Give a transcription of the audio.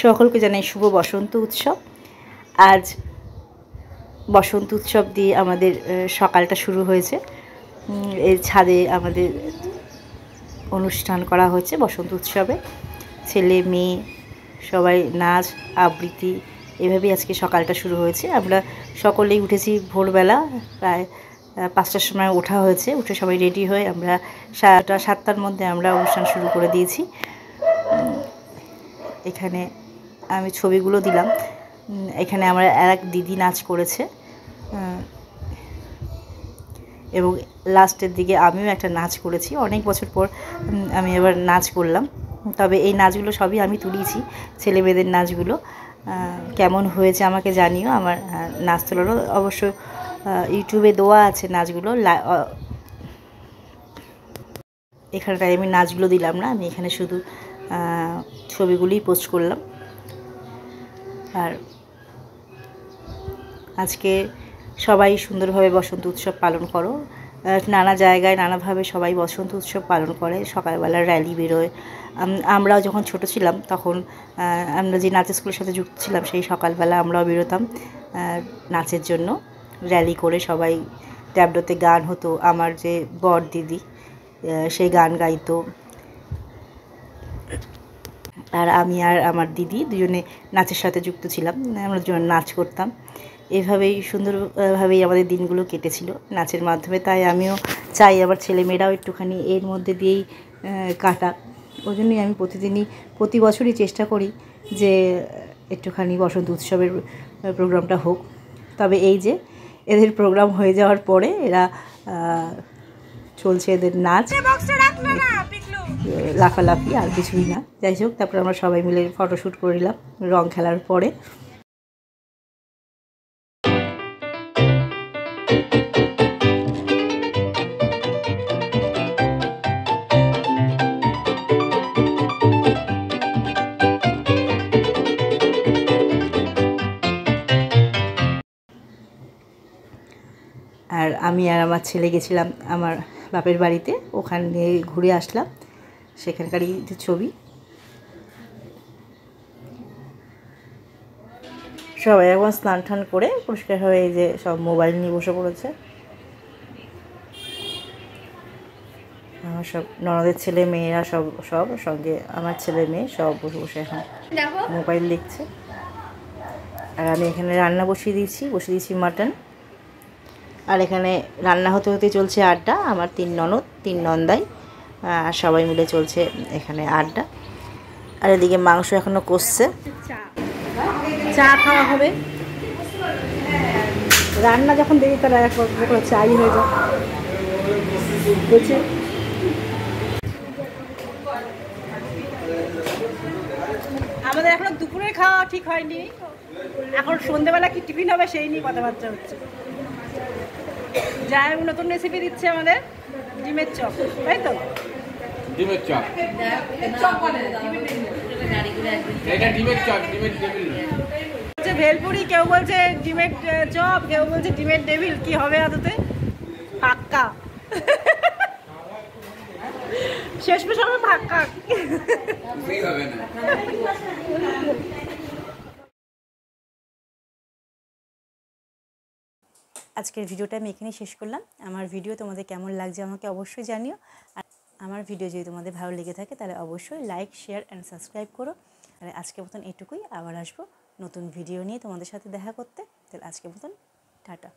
সকলকে জানাই শুভ বসন্ত উৎসব। আজ বসন্ত উৎসব দিয়ে আমাদের সকালটা শুরু হয়েছে। এই ছাদে আমাদের অনুষ্ঠান করা হয়েছে বসন্ত উৎসবে। ছেলে মেয়ে সবাই নাচ আবৃত্তি এভাবেই আজকে সকালটা শুরু হয়েছে। আমরা সকলেই উঠেছি ভোরবেলা, প্রায় 5টার সময় ওঠা হয়েছে। উঠে সবাই রেডি হয়ে আমরা 7টার মধ্যে আমরা অনুষ্ঠান শুরু করে দিয়েছি। এখানে আমি ছবিগুলো দিলাম। এখানে আমার এক দিদি নাচ করেছে এবং লাস্টের দিকে আমিও একটা নাচ করেছি। অনেক বছর পর আমি এবার নাচ করলাম। তবে এই নাচগুলো সবই আমি তুলিয়েছি, ছেলে মেয়েদের নাচগুলো। কেমন হয়েছে আমাকে জানিও। আমার নাচ তোলারও অবশ্য ইউটিউবে দেওয়া আছে নাচগুলো। এখানটায় আমি নাচগুলো দিলাম না, আমি এখানে শুধু ছবিগুলোই পোস্ট করলাম। আর আজকে সবাই সুন্দরভাবে বসন্ত উৎসব পালন করো। নানা জায়গায় নানাভাবে সবাই বসন্ত উৎসব পালন করে। সকালবেলা র্যালি বেরোয়। আমরাও যখন ছোট ছিলাম তখন আমরা যে নাচের স্কুলের সাথে যুক্ত ছিলাম, সেই সকালবেলা আমরাও বেরোতাম নাচের জন্য। র্যালি করে সবাই ট্যাবলোতে গান হতো। আমার যে বর দিদি সেই গান গাইতো, আর আমি আর আমার দিদি দুজনে নাচের সাথে যুক্ত ছিলাম। আমরা দুজন নাচ করতাম। এভাবেই সুন্দরভাবেই আমাদের দিনগুলো কেটেছিল নাচের মাধ্যমে। তাই আমিও চাই আমার ছেলেমেয়েরাও একটুখানি এর মধ্যে দিয়েই কাটাক। ওই জন্যই আমি প্রতি বছরই চেষ্টা করি যে একটুখানি বসন্ত উৎসবের প্রোগ্রামটা হোক। তবে এই যে এদের প্রোগ্রাম হয়ে যাওয়ার পরে এরা চলছে এদের নাচ, লাফালাফি, আর কিছুই না। যাই হোক, তারপরে আমরা সবাই মিলে ফটোশ্যুট করে নিলাম রং খেলার পরে। আর আমি আর আমার ছেলে গেছিলাম আমার বাপের বাড়িতে, ওখানে ঘুরে আসলাম। সেখানকারই ছবি। সবাই এখন স্নান টান করে পরিষ্কার হয়ে এই যে সব মোবাইল নিয়ে বসে পড়েছে। আমার সব ননদের ছেলে মেয়েরা সব সঙ্গে আমার ছেলে মেয়ে সব বসে বসে এখন মোবাইল দেখছে। আর আমি এখানে রান্না বসিয়ে দিয়েছি মাটন। আর এখানে রান্না হতে হতে চলছে আড্ডা। আমার 3 ননদ 3 নন্দাই আর সবাই মিলে চলছে এখানে আড্ডা। আর এদিকে মাংস এখনও কষছে। চা খাওয়া হবে। রান্না যখন দেখি তারা একবার চাই হয়ে যায় বুঝছে। আমাদের এখনো দুপুরের খাওয়া ঠিক হয়নি। এখন সন্ধ্যেবেলা কি টিফিন হবে সেই নিয়ে কথাবার্তা হচ্ছে। যাই নতুন রেসিপি দিচ্ছে আমাদের, ডিমের চপ, তাই তো? ডিমের চপ, এটা ডিমের চপ, ডিমের টেবিল বলছে ভেলপুরি, কেউ বলছে ডিমের চপ, কেউ বলছে ডিমের টেবিল। কি হবে আদতে? ফাক্কা শেষ পেশ হবে ফাক্কা। আজকের ভিডিওটা আমি এখানেই শেষ করলাম। আমার ভিডিও তোমাদের কেমন লাগছে আমাকে অবশ্যই জানিও। আর আমার ভিডিও যদি তোমাদের ভালো লেগে থাকে তাহলে অবশ্যই লাইক, শেয়ার অ্যান্ড সাবস্ক্রাইব করো। আর আজকের মতন এটুকুই। আবার আসবো নতুন ভিডিও নিয়ে তোমাদের সাথে দেখা করতে। তাহলে আজকের মতন টাটা।